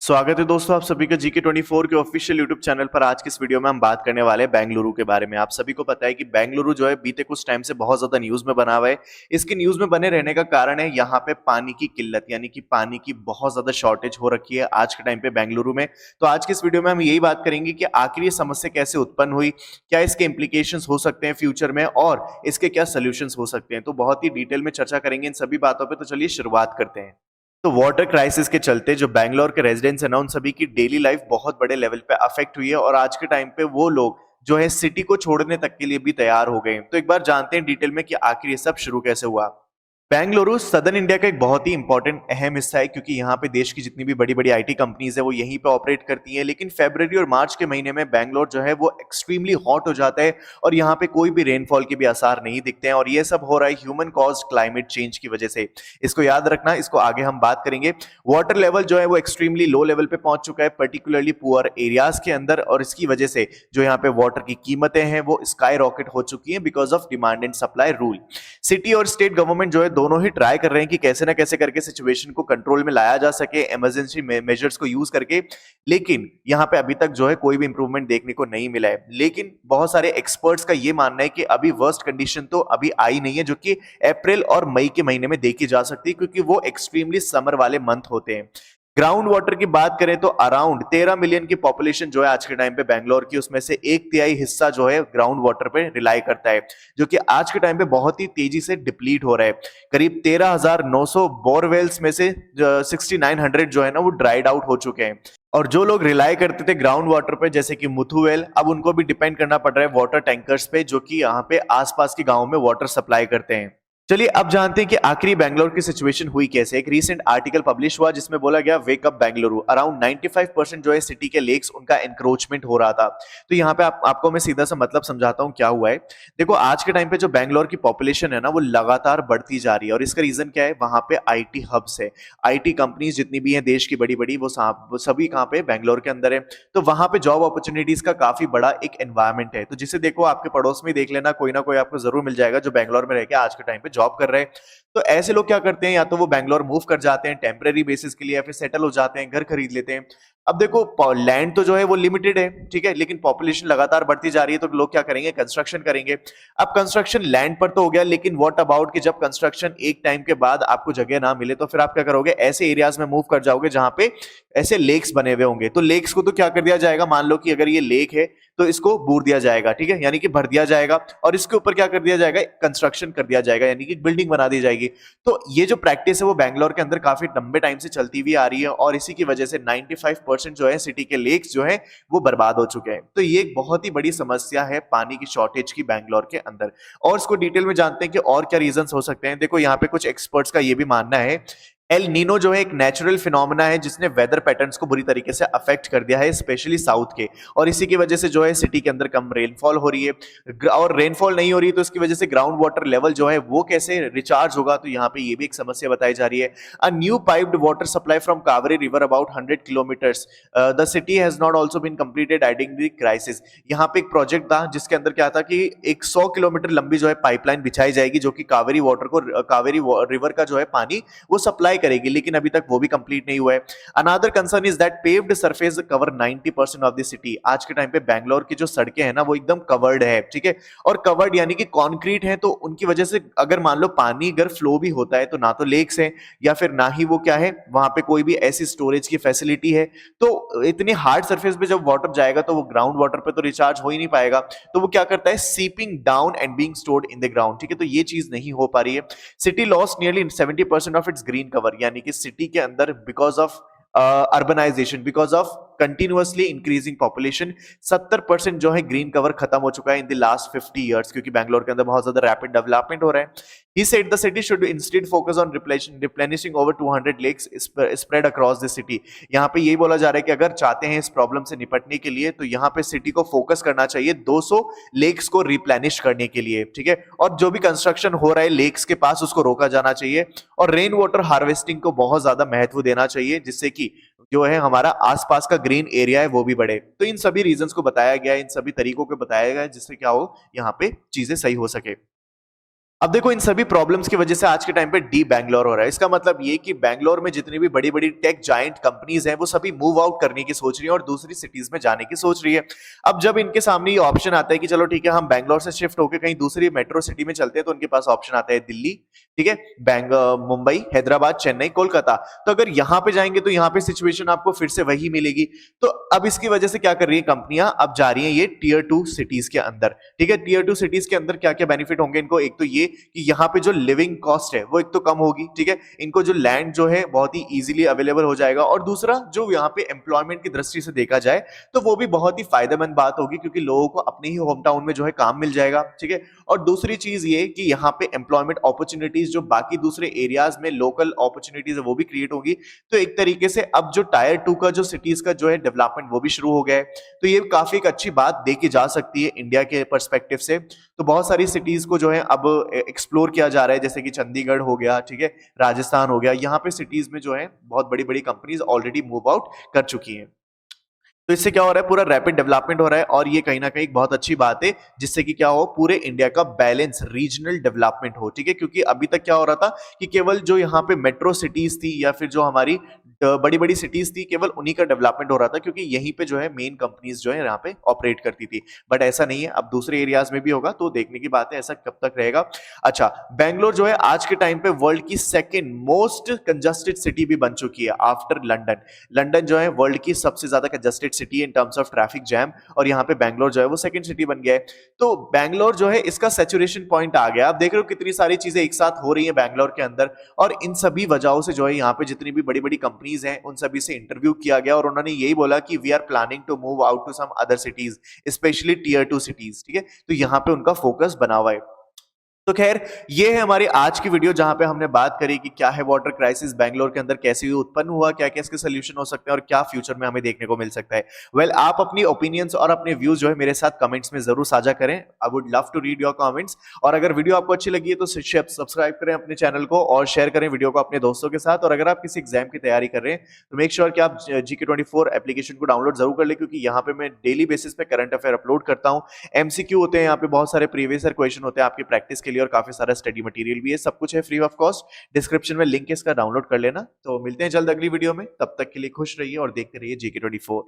स्वागत है दोस्तों आप सभी का GK24 के ऑफिशियल यूट्यूब चैनल पर। आज की इस वीडियो में हम बात करने वाले हैं बेंगलुरु के बारे में। आप सभी को पता है कि बेंगलुरु जो है बीते कुछ टाइम से बहुत ज्यादा न्यूज में बना हुआ है। इसके न्यूज में बने रहने का कारण है यहाँ पे पानी की किल्लत, यानी कि पानी की बहुत ज्यादा शॉर्टेज हो रखी है आज के टाइम पे बेंगलुरु में। तो आज की इस वीडियो में हम यही बात करेंगे कि आखिर ये समस्या कैसे उत्पन्न हुई, क्या इसके इंप्लीकेशंस हो सकते हैं फ्यूचर में और इसके क्या सोल्यूशंस हो सकते हैं। तो बहुत ही डिटेल में चर्चा करेंगे इन सभी बातों पर। तो चलिए शुरुआत करते हैं। तो वाटर क्राइसिस के चलते जो बैंगलोर के रेजिडेंट्स हैं ना, उन सभी की डेली लाइफ बहुत बड़े लेवल पे अफेक्ट हुई है और आज के टाइम पे वो लोग जो है सिटी को छोड़ने तक के लिए भी तैयार हो गए हैं। तो एक बार जानते हैं डिटेल में कि आखिर ये सब शुरू कैसे हुआ। बेंगलुरु सदर्न इंडिया का एक बहुत ही इंपॉर्टेंट अहम हिस्सा है, क्योंकि यहाँ पे देश की जितनी भी बड़ी बड़ी आईटी कंपनीज है वो यहीं पे ऑपरेट करती हैं। लेकिन फरवरी और मार्च के महीने में बेंगलोर जो है वो एक्सट्रीमली हॉट हो जाता है और यहाँ पे कोई भी रेनफॉल के भी आसार नहीं दिखते हैं। और ये सब हो रहा है ह्यूमन कॉज्ड क्लाइमेट चेंज की वजह से। इसको याद रखना, इसको आगे हम बात करेंगे। वाटर लेवल जो है वो एक्सट्रीमली लो लेवल पे पहुंच चुका है, पर्टिकुलरली पुअर एरियाज के अंदर। और इसकी वजह से जो यहाँ पे वाटर की कीमतें हैं वो स्काई रॉकेट हो चुकी हैं because of demand and supply rule. City और स्टेट गवर्नमेंट जो है दोनों ही ट्राई कर रहे हैं कि कैसे ना कैसे करके सिचुएशन को कंट्रोल में लाया जा सके इमरजेंसी मेजर्स को यूज करके। लेकिन यहाँ पे अभी तक जो है कोई भी इंप्रूवमेंट देखने को नहीं मिला है। लेकिन बहुत सारे एक्सपर्ट्स का ये मानना है कि अभी वर्स्ट कंडीशन तो अभी आई नहीं है, जो कि अप्रैल और मई के महीने में देखी जा सकती है, क्योंकि वो एक्सट्रीमली समर वाले मंथ होते हैं। ग्राउंड वाटर की बात करें तो अराउंड 13 मिलियन की पॉपुलेशन जो है आज के टाइम पे बेंगलोर की, उसमें से एक तिहाई हिस्सा जो है ग्राउंड वाटर पे रिलाई करता है, जो कि आज के टाइम पे बहुत ही तेजी से डिप्लीट हो रहा है। करीब 13,900 बोरवेल्स में से 6900 जो है ना वो ड्राइड आउट हो चुके हैं। और जो लोग रिलाई करते थे ग्राउंड वाटर पे जैसे कि मुथुवेल, अब उनको भी डिपेंड करना पड़ रहा है वाटर टैंकर्स पे, जो कि यहाँ पे आसपास के गांव में वाटर सप्लाई करते हैं। चलिए अब जानते हैं कि आखिरी बेंगलोर की सिचुएशन हुई कैसे। एक रीसेंट आर्टिकल पब्लिश हुआ जिसमें बोला गया वेक अप बेंगलुरु। अराउंड 95% जो है सिटी के लेक्स उनका एनक्रोचमेंट हो रहा था। तो यहाँ पे आपको मैं सीधा सा मतलब समझाता हूँ क्या हुआ है। देखो आज के टाइम पे जो बेंगलोर की पॉपुलेशन है ना वो लगातार बढ़ती जा रही है और इसका रीजन क्या है, वहां पे आईटी हब्स है। आईटी कंपनीज जितनी भी हैं देश की बड़ी बड़ी वो सभी कहाँ पे बेंगलोर के अंदर है। तो वहां पे जॉब अपॉर्चुनिटीज का काफी बड़ा एक एनवायरमेंट है। तो जिसे देखो आपके पड़ोस में देख लेना, कोई ना कोई आपको जरूर मिल जाएगा जो बेंगलोर में रह के आज के टाइम पे जॉब कर रहे हैं। तो ऐसे लोग क्या करते हैं, या तो वो बेंगलोर मूव कर जाते हैं टेम्परेरी बेसिस के लिए या फिर सेटल हो जाते हैं, घर खरीद लेते हैं। अब देखो लैंड तो जो है वो लिमिटेड है, ठीक है, लेकिन पॉपुलेशन लगातार बढ़ती जा रही है तो लोग क्या करेंगे, कंस्ट्रक्शन करेंगे। अब कंस्ट्रक्शन लैंड पर तो हो गया, लेकिन व्हाट अबाउट कि जब कंस्ट्रक्शन एक टाइम के बाद आपको जगह ना मिले तो फिर आप क्या करोगे, ऐसे एरियाज में मूव कर जाओगे जहां पे ऐसे लेक्स बने हुए होंगे। तो लेक्स को तो क्या कर दिया जाएगा, मान लो कि अगर ये लेक है तो इसको बूर दिया जाएगा, ठीक है, यानी कि भर दिया जाएगा और इसके ऊपर क्या कर दिया जाएगा, कंस्ट्रक्शन कर दिया जाएगा, यानी कि बिल्डिंग बना दी जाएगी। तो ये जो प्रैक्टिस है वो बैंगलोर के अंदर काफी लंबे टाइम से चलती हुई आ रही है और इसी की वजह से 95% जो है सिटी के लेक्स जो है वो बर्बाद हो चुके हैं। तो ये एक बहुत ही बड़ी समस्या है पानी की शॉर्टेज की बैंगलोर के अंदर। और इसको डिटेल में जानते हैं कि और क्या रीजंस हो सकते हैं। देखो यहाँ पे कुछ एक्सपर्ट्स का ये भी मानना है, एल नीनो जो है एक नेचुरल फिनोमेना है जिसने वेदर पैटर्न्स को बुरी तरीके से अफेक्ट कर दिया है, स्पेशली साउथ के। और इसी की वजह से जो है सिटी के अंदर कम रेनफॉल हो रही है और रेनफॉल नहीं हो रही है तो इसकी वजह से ग्राउंड वाटर लेवल जो है वो कैसे रिचार्ज होगा। तो यहाँ पे ये भी एक समस्या बताई जा रही है। A new piped water supply from Kaveri river about 100 kilometres the city has not also been completed adding the crisis. यहाँ पे एक प्रोजेक्ट था जिसके अंदर क्या था कि 100 किलोमीटर लंबी जो है पाइपलाइन बिछाई जाएगी जो कि कावेरी वाटर को, कावेरी रिवर का जो है पानी वो सप्लाई करेगी, लेकिन अभी तक वो भी कंप्लीट नहीं हुआ है। Another concern is that paved surface cover 90% of the city. आज के टाइम पे बैंगलोर की जो सड़कें हैं ना वो एकदम कवर्ड है, ठीक है, और कवर्ड यानी कि कंक्रीट है। तो उनकी वजह से अगर मान लो पानी अगर फ्लो भी होता है तो ना तो लेक्स है या फिर ना ही वो क्या है, वहां पे कोई भी ऐसी स्टोरेज की फैसिलिटी है। तो इतनी हार्ड सरफेस पे जब वाटर जाएगा तो वो ग्राउंड वाटर पे तो रिचार्ज हो ही नहीं पाएगा। तो वो क्या करता है, seeping down and being stored in the ground, ठीक है। तो ये चीज नहीं हो पा रही है। City lost nearly 70% of its green cover, यानी कि सिटी के अंदर because of urbanisation, because of continuously increasing population 70% जो है ग्रीन कवर खत्म हो चुका है इन द लास्ट 50 इयर्स, क्योंकि बैंगलोर के अंदर बहुत ज्यादा रैपिड डेवलपमेंट हो रहा है। He said the city should instead focus on replenishing over 200 lakes spread across the city। यहाँ पे यही बोला जा रहा है कि अगर चाहते हैं इस प्रॉब्लम से निपटने के लिए तो यहाँ पे सिटी को फोकस करना चाहिए 200 लेक्स को रिप्लेनिश करने के लिए, ठीक है। और जो भी कंस्ट्रक्शन हो रहा है लेक्स के पास उसको रोका जाना चाहिए और रेन वाटर हार्वेस्टिंग को बहुत ज्यादा महत्व देना चाहिए, जिससे कि जो है हमारा आसपास का ग्रीन एरिया है वो भी बढ़े। तो इन सभी रीजंस को बताया गया, इन सभी तरीकों को बताया गया जिससे क्या हो, यहाँ पे चीजें सही हो सके। अब देखो इन सभी प्रॉब्लम्स की वजह से आज के टाइम पे डी बैंगलोर हो रहा है। इसका मतलब ये कि बैंगलोर में जितनी भी बड़ी बड़ी टेक जायंट कंपनीज हैं वो सभी मूव आउट करने की सोच रही है और दूसरी सिटीज में जाने की सोच रही है। अब जब इनके सामने ये ऑप्शन आता है कि चलो ठीक है हम बैंगलोर से शिफ्ट होकर कहीं दूसरी मेट्रो सिटी में चलते हैं, तो उनके पास ऑप्शन आता है दिल्ली, ठीक है, मुंबई, हैदराबाद, चेन्नई, कोलकाता। तो अगर यहां पे जाएंगे तो यहाँ पे सिचुएशन आपको फिर से वही मिलेगी। तो अब इसकी वजह से क्या कर रही है कंपनियां, अब जा रही है ये टीयर 2 सिटीज के अंदर, ठीक है। टीयर 2 सिटीज के अंदर क्या क्या बेनिफिट होंगे इनको, एक तो ये कि यहाँ पे जो लिविंग कॉस्ट है वो एक तो कम होगी, ठीक है, इनको जो लैंड जो है बहुत ही इजीली अवेलेबल हो जाएगा, और दूसरा जो यहाँ पे एम्प्लॉयमेंट की दृष्टि से देखा जाए तो वो भी बहुत ही फायदेमंद बात होगी, क्योंकि लोगों को अपने ही होम टाउन में जो है काम मिल जाएगा, ठीक है। और दूसरी चीज ये कि यहाँ पे एम्प्लॉयमेंट अपॉर्चुनिटीज जो बाकी दूसरे एरियाज में लोकल अपॉर्चुनिटीज है वो भी क्रिएट होगी। तो एक तरीके से अब जो टायर 2 का जो सिटीज का जो है डेवलपमेंट वो भी शुरू हो गया है। तो ये काफी एक अच्छी बात देखी जा सकती है इंडिया के पर्सपेक्टिव से। तो बहुत सारी सिटीज को जो है अब एक्सप्लोर किया जा रहा है, जैसे कि चंडीगढ़ हो गया, ठीक है, राजस्थान हो गया, यहाँ पे सिटीज में जो है बहुत बड़ी बड़ी कंपनीज ऑलरेडी मूव आउट कर चुकी हैं। तो इससे क्या हो रहा है, पूरा रैपिड डेवलपमेंट हो रहा है, और ये कहीं ना कहीं बहुत अच्छी बात है, जिससे कि क्या हो, पूरे इंडिया का बैलेंस रीजनल डेवलपमेंट हो, ठीक है। क्योंकि अभी तक क्या हो रहा था कि केवल जो यहाँ पे मेट्रो सिटीज थी या फिर जो हमारी बड़ी बड़ी सिटीज थी, केवल उन्हीं का डेवलपमेंट हो रहा था, क्योंकि यहीं पे जो है मेन कंपनीज जो है यहाँ पे ऑपरेट करती थी। बट ऐसा नहीं है, अब दूसरे एरियाज में भी होगा, तो देखने की बात है ऐसा कब तक रहेगा। अच्छा, बेंगलोर जो है आज के टाइम पे वर्ल्ड की सेकेंड मोस्ट कंजस्टेड सिटी भी बन चुकी है आफ्टर लंदन। लंदन जो है वर्ल्ड की सबसे ज्यादा congested city in terms of traffic jam, और यहाँ पे बैंगलोर जो है वो सेकंड सिटी बन गया है। तो बैंगलोर जो है इसका सैचुरेशन पॉइंट आ गया। आप देख रहे हो कितनी सारी चीजें एक साथ हो रही है बैंगलोर के अंदर, और इन सभी वजहों से जो है यहाँ पे जितनी भी बड़ी बड़ी कंपनीज हैं उन सभी से इंटरव्यू किया गया, और उन्होंने यही बोला कि we are planning to move out to some other cities, specially tier 2 cities, ठीक है। तो यहाँ पे उनका फोकस बना हुआ है। तो खैर ये है हमारी आज की वीडियो, जहां पे हमने बात करी कि क्या है वाटर क्राइसिस बैंगलोर के अंदर, कैसे उत्पन्न हुआ, क्या क्या इसके सोल्यूशन हो सकते हैं, और क्या फ्यूचर में हमें देखने को मिल सकता है। वेल, आप अपनी ओपिनियंस और अपने व्यूज जो है मेरे साथ कमेंट्स में जरूर साझा करें। I would love to read your comments. और अगर वीडियो आपको अच्छी लगी है तो सब्सक्राइब करें अपने चैनल को और शेयर करें वीडियो को अपने दोस्तों के साथ। और अगर आप किसी एग्जाम की तैयारी कर रहे हैं तो मेक श्योर कि आप GK24 एप्लीकेशन को डाउनलोड जरूर कर ले, क्योंकि यहाँ पे मैं डेली बेसिस पे करंट अफेयर अपलोड करता हूँ। MCQ होते हैं यहाँ पे, बहुत सारे प्रीवियस ईयर क्वेश्चन होते हैं आपकी प्रैक्टिस के लिए, और काफी सारा स्टडी मटेरियल भी है। सब कुछ है फ्री ऑफ कॉस्ट, डिस्क्रिप्शन में लिंक है, इसका डाउनलोड कर लेना। तो मिलते हैं जल्द अगली वीडियो में, तब तक के लिए खुश रहिए और देखते रहिए GK24।